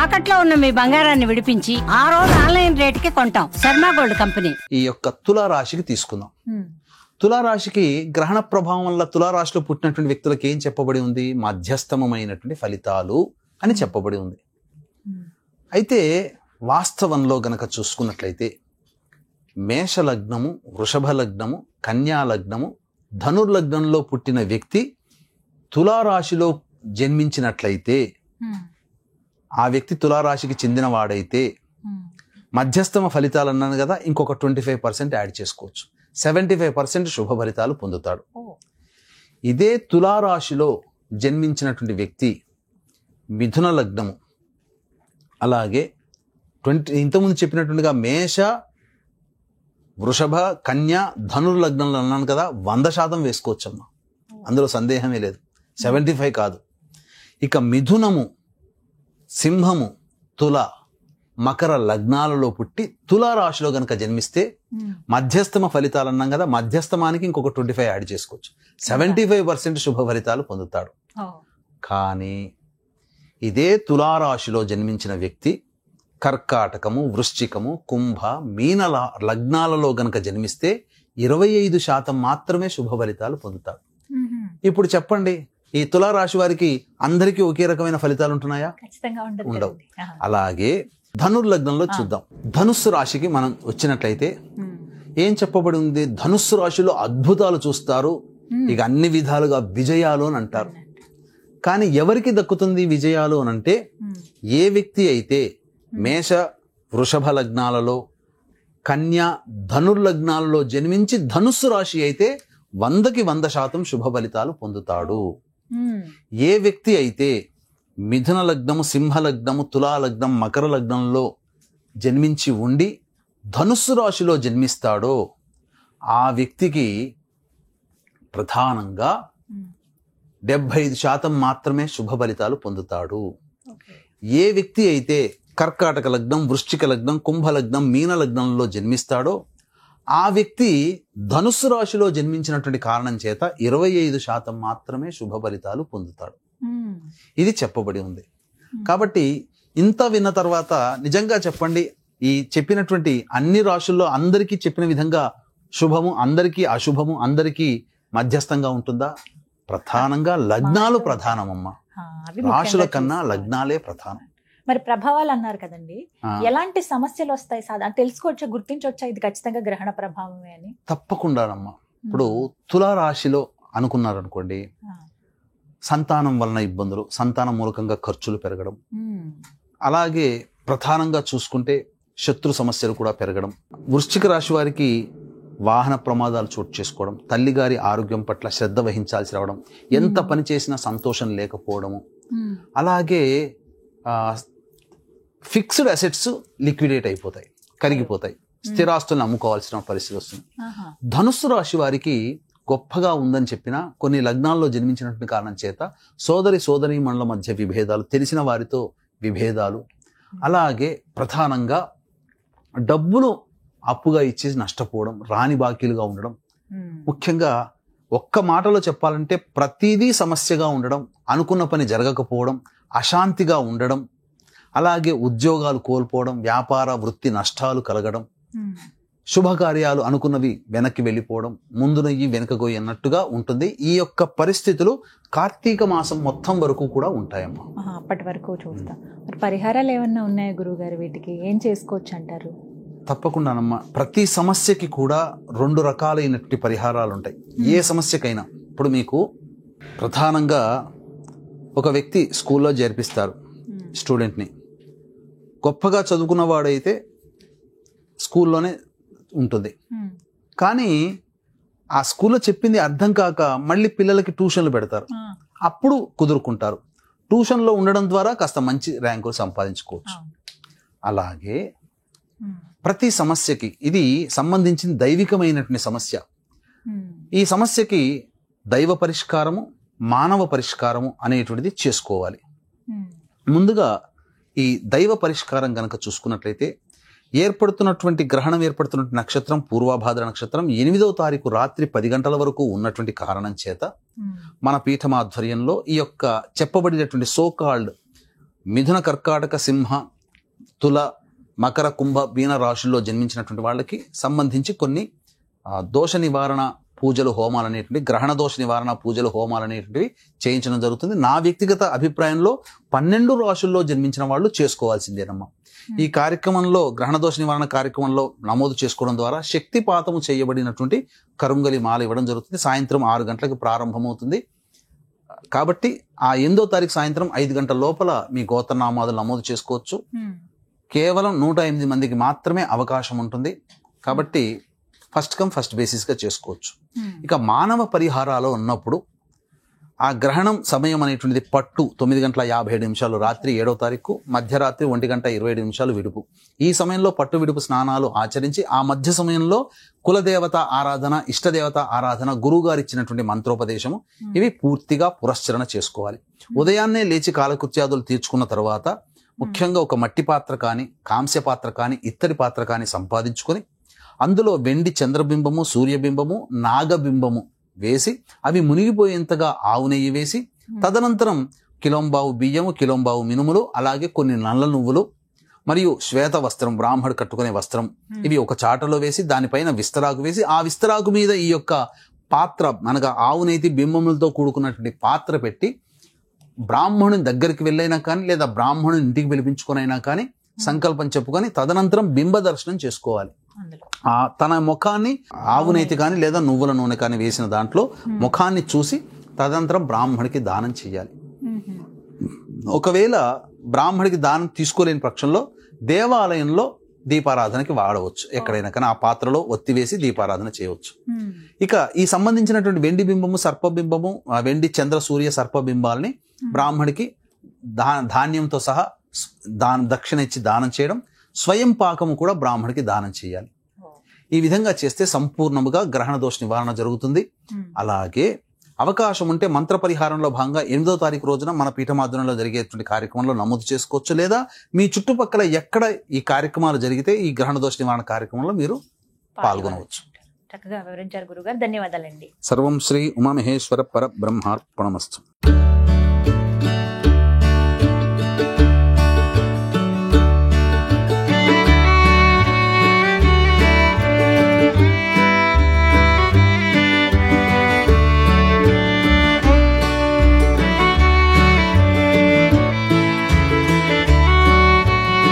తాకట్లో ఉన్న మీ బంగారాన్ని విడిపించి ఆ రోజు ఆన్లైన్ రేటుకి కొంటాం. Sharma gold company. ఈ యొక్క తులారాశికి తీసుకుందాం. తులారాశికి గ్రహణ ప్రభావం వల్ల తులారాశిలో పుట్టినటువంటి వ్యక్తులకు ఏం చెప్పబడి ఉంది? మధ్యస్థమైనటువంటి ఫలితాలు అని చెప్పబడి ఉంది. అయితే వాస్తవంలో గనక చూసుకున్నట్లయితే మేష లగ్నము, వృషభ లగ్నము, కన్యా లగ్నము, ధనుర్లగ్నంలో పుట్టిన వ్యక్తి తులారాశిలో జన్మించినట్లయితే, ఆ వ్యక్తి తులారాశికి చెందిన వాడైతే మధ్యస్థమ ఫలితాలు అన్నాను కదా, ఇంకొక 25% యాడ్ చేసుకోవచ్చు. 75% శుభ ఫలితాలు పొందుతాడు. ఇదే తులారాశిలో జన్మించినటువంటి వ్యక్తి మిథున లగ్నము, అలాగే ఇంతకుముందు చెప్పినట్టుగా మేష, వృషభ, కన్య, ధనుర్లగ్నంలో అన్నాను కదా, 100% వేసుకోవచ్చమ్మా, అందులో సందేహమే లేదు. 75 కాదు. ఇక మిథునము, సింహము, తుల, మకర లగ్నాలలో పుట్టి తులారాశిలో గనక జన్మిస్తే మధ్యస్థమ ఫలితాలు అన్నాం కదా, మధ్యస్థమానికి ఇంకొక 25 యాడ్ చేసుకోవచ్చు. 75% శుభ ఫలితాలు పొందుతాడు. కానీ ఇదే తులారాశిలో జన్మించిన వ్యక్తి కర్కాటకము, వృశ్చికము, కుంభ, మీన లగ్నాలలో గనక జన్మిస్తే 25% మాత్రమే శుభ ఫలితాలు పొందుతాడు. ఇప్పుడు చెప్పండి, ఈ తులారాశి వారికి అందరికీ ఒకే రకమైన ఫలితాలు ఉంటున్నాయా? ఉండవు. అలాగే ధనుర్లగ్నంలో చూద్దాం. ధనుస్సు రాశికి మనం వచ్చినట్లయితే ఏం చెప్పబడి ఉంది? ధనుస్సు రాశిలో అద్భుతాలు చూస్తారు, ఇక అన్ని విధాలుగా విజయాలు అని అంటారు. కానీ ఎవరికి దక్కుతుంది విజయాలు అని అంటే, ఏ వ్యక్తి అయితే మేష, వృషభ లగ్నాలలో, కన్యా, ధనుర్లగ్నాలలో జన్మించి ధనుస్సు రాశి అయితే 100కి 100% శుభ ఫలితాలు పొందుతాడు. ఏ వ్యక్తి అయితే మిథున లగ్నము, సింహ లగ్నము, తులా లగ్నం, మకర లగ్నంలో జన్మించి ఉండి ధనుస్సు రాశిలో జన్మిస్తాడో ఆ వ్యక్తికి ప్రధానంగా 75% మాత్రమే శుభ ఫలితాలు పొందుతాడు. ఏ వ్యక్తి అయితే కర్కాటక లగ్నం, వృశ్చిక లగ్నం, కుంభ లగ్నం, మీన లగ్నంలో జన్మిస్తాడో ఆ వ్యక్తి ధనుస్సు రాశిలో జన్మించినటువంటి కారణం చేత 25% మాత్రమే శుభ ఫలితాలు పొందుతాడు. ఇది చెప్పబడి ఉంది. కాబట్టి ఇంత విన్న తర్వాత నిజంగా చెప్పండి, ఈ చెప్పినటువంటి అన్ని రాశుల్లో అందరికీ చెప్పిన విధంగా శుభము, అందరికీ అశుభము, అందరికీ మధ్యస్థంగా ఉంటుందా? ప్రధానంగా లగ్నాలు ప్రధానమమ్మా. రాశుల కన్నా లగ్నాలే ప్రధానం. మరి ప్రభావాలు అన్నారు కదండి, ఎలాంటి సమస్యలు వస్తాయి? తెలుసుకోవచ్చా, గుర్తించవచ్చా ఇది ఖచ్చితంగా గ్రహణ ప్రభావమే అని? తప్పకుండానమ్మా. ఇప్పుడు తులారాశిలో అనుకున్నారనుకోండి, సంతానం వలన ఇబ్బందులు, సంతానం మూలకంగా ఖర్చులు పెరగడం, అలాగే ప్రధానంగా చూసుకుంటే శత్రు సమస్యలు కూడా పెరగడం, వృశ్చిక రాశి వారికి వాహన ప్రమాదాలు చోటు చేసుకోవడం, తల్లిగారి ఆరోగ్యం పట్ల శ్రద్ధ వహించాల్సి రావడం, ఎంత పని చేసినా సంతోషం లేకపోవడము, అలాగే ఫిక్స్డ్ అసెట్స్ లిక్విడేట్ అయిపోతాయి, కరిగిపోతాయి, స్థిరాస్తులను అమ్ముకోవాల్సిన పరిస్థితి వస్తుంది. ధనుస్సు రాశి వారికి గొప్పగా ఉందని చెప్పినా కొన్ని లగ్నాల్లో జన్మించినటువంటి కారణం చేత సోదరీమణుల మధ్య విభేదాలు, తెలిసిన వారితో విభేదాలు, అలాగే ప్రధానంగా డబ్బులు అప్పుగా ఇచ్చేసి నష్టపోవడం, రాని బాకీలుగా ఉండడం, ముఖ్యంగా ఒక్క మాటలో చెప్పాలంటే ప్రతిదీ సమస్యగా ఉండడం, అనుకున్న పని జరగకపోవడం, అశాంతిగా ఉండడం, అలాగే ఉద్యోగాలు కోల్పోవడం, వ్యాపార వృత్తి నష్టాలు కలగడం, శుభకార్యాలు అనుకున్నవి వెనక్కి వెళ్ళిపోవడం, ముందునయ్యి వెనకగోయి అన్నట్టుగా ఉంటుంది. ఈ యొక్క పరిస్థితులు కార్తీక మాసం మొత్తం వరకు కూడా ఉంటాయమ్మా. అప్పటి వరకు చూస్తాం. మరి పరిహారాలు ఏమన్నా ఉన్నాయా గురువుగారు? వీటికి ఏం చేసుకోవచ్చు అంటారు? తప్పకుండానమ్మా. ప్రతి సమస్యకి కూడా 2 రకాలైనటువంటి పరిహారాలు ఉంటాయి, ఏ సమస్యకైనా. ఇప్పుడు మీకు ప్రధానంగా ఒక వ్యక్తి స్కూల్లో చేర్పిస్తారు స్టూడెంట్ని, గొప్పగా చదువుకున్న వాడైతే స్కూల్లోనే ఉంటుంది, కానీ ఆ స్కూల్లో చెప్పింది అర్థం కాక మళ్ళీ పిల్లలకి ట్యూషన్లు పెడతారు, అప్పుడు కుదురుకుంటారు. ట్యూషన్లో ఉండడం ద్వారా కాస్త మంచి ర్యాంకులు సంపాదించుకోవచ్చు. అలాగే ప్రతి సమస్యకి ఇది సంబంధించిన దైవికమైనటువంటి సమస్య. ఈ సమస్యకి దైవ పరిష్కారము, మానవ పరిష్కారము అనేటువంటిది చేసుకోవాలి. ముందుగా ఈ దైవ పరిష్కారం గనక చూసుకున్నట్లయితే, ఏర్పడుతున్నటువంటి గ్రహణం ఏర్పడుతున్నటువంటి నక్షత్రం పూర్వభాద్ర నక్షత్రం 8వ తారీఖు రాత్రి 10 గంటల వరకు ఉన్నటువంటి కారణం చేత మన పీఠమాధ్వర్యంలో ఈ యొక్క చెప్పబడినటువంటి సోకాల్డ్ మిథున, కర్కాటక, సింహ, తుల, మకర, కుంభ, మీన రాశుల్లో జన్మించినటువంటి వాళ్ళకి సంబంధించి కొన్ని దోష నివారణ పూజలు, హోమాలు అనేటువంటి, గ్రహణ దోష నివారణ పూజలు, హోమాలు అనేటువంటివి చేయించడం జరుగుతుంది. నా వ్యక్తిగత అభిప్రాయంలో 12 రాశుల్లో జన్మించిన వాళ్ళు చేసుకోవాల్సిందేనమ్మా. ఈ కార్యక్రమంలో, గ్రహణ దోష నివారణ కార్యక్రమంలో నమోదు చేసుకోవడం ద్వారా శక్తిపాతము చేయబడినటువంటి కరుంగలి మాల ఇవ్వడం జరుగుతుంది. సాయంత్రం 6 గంటలకు ప్రారంభమవుతుంది. కాబట్టి ఆ 8వ తారీఖు సాయంత్రం 5 గంటల లోపల మీ గోత్రనామాదులు నమోదు చేసుకోవచ్చు. కేవలం 108 మందికి మాత్రమే అవకాశం ఉంటుంది. కాబట్టి ఫస్ట్ కమ్ ఫస్ట్ బేసిస్గా చేసుకోవచ్చు. ఇక మానవ పరిహారాలు ఉన్నప్పుడు ఆ గ్రహణం సమయం అనేటువంటిది పట్టు 9:57 రాత్రి 7వ తారీఖు, మధ్యరాత్రి 1:27 విడుపు. ఈ సమయంలో పట్టు విడుపు స్నానాలు ఆచరించి ఆ మధ్య సమయంలో కులదేవత ఆరాధన, ఇష్టదేవత ఆరాధన, గురువుగారు ఇచ్చినటువంటి మంత్రోపదేశము ఇవి పూర్తిగా పురస్చరణ చేసుకోవాలి. ఉదయాన్నే లేచి కాలకృత్యాదులు తీర్చుకున్న తర్వాత ముఖ్యంగా ఒక మట్టి పాత్ర కానీ, కాంస్య పాత్ర కానీ, ఇత్తడి పాత్ర కానీ సంపాదించుకొని అందులో వెండి చంద్రబింబము, సూర్యబింబము, నాగబింబము వేసి అవి మునిగిపోయేంతగా ఆవు నెయ్యి వేసి, తదనంతరం కిలోంబావు బియ్యము, కిలోంబావు మినుములు, అలాగే కొన్ని నల్ల నువ్వులు మరియు శ్వేత వస్త్రం, బ్రాహ్మడు కట్టుకునే వస్త్రం, ఇవి ఒక చాటలో వేసి దానిపైన విస్తరాకు వేసి, ఆ విస్తరాకు మీద ఈ యొక్క పాత్ర అనగా ఆవు నెయ్యి బింబములతో కూడుకున్నటువంటి పాత్ర పెట్టి బ్రాహ్మణుని దగ్గరికి వెళ్ళైనా కానీ లేదా బ్రాహ్మణుని ఇంటికి పిలిపించుకొనైనా కానీ సంకల్పం చెప్పుకొని తదనంతరం బింబ దర్శనం చేసుకోవాలి. తన ముఖాన్ని ఆవు నెయ్యి కానీ లేదా నువ్వుల నూనె కానీ వేసిన దాంట్లో ముఖాన్ని చూసి తదనంతరం బ్రాహ్మడికి దానం చేయాలి. ఒకవేళ బ్రాహ్మడికి దానం తీసుకోలేని పక్షంలో దేవాలయంలో దీపారాధనకి వాడవచ్చు. ఎక్కడైనా కానీ ఆ పాత్రలో ఒత్తివేసి దీపారాధన చేయవచ్చు. ఇక ఈ సంబంధించినటువంటి వెండి బింబము, సర్పబింబము, వెండి చంద్ర సూర్య సర్పబింబాలని బ్రాహ్మడికి ధాన్యంతో సహా దక్షిణ ఇచ్చి దానం చేయడం, స్వయం పాకము కూడా బ్రాహ్మడికి దానం చేయాలి. ఈ విధంగా చేస్తే సంపూర్ణముగా గ్రహణ దోష నివారణ జరుగుతుంది. అలాగే అవకాశం ఉంటే మంత్ర పరిహారంలో భాగంగా 8వ తారీఖు రోజున మన పీఠమాధ్వర్యంలో జరిగేటువంటి కార్యక్రమంలో నమోదు చేసుకోవచ్చు. లేదా మీ చుట్టుపక్కల ఎక్కడ ఈ కార్యక్రమాలు జరిగితే ఈ గ్రహణ దోష నివారణ కార్యక్రమంలో మీరు పాల్గొనవచ్చు. చక్కగా వివరించారు గురుగారు, ధన్యవాదాలండి. సర్వం శ్రీ ఉమామహేశ్వర పరబ్రహ్మార్పణమస్తు.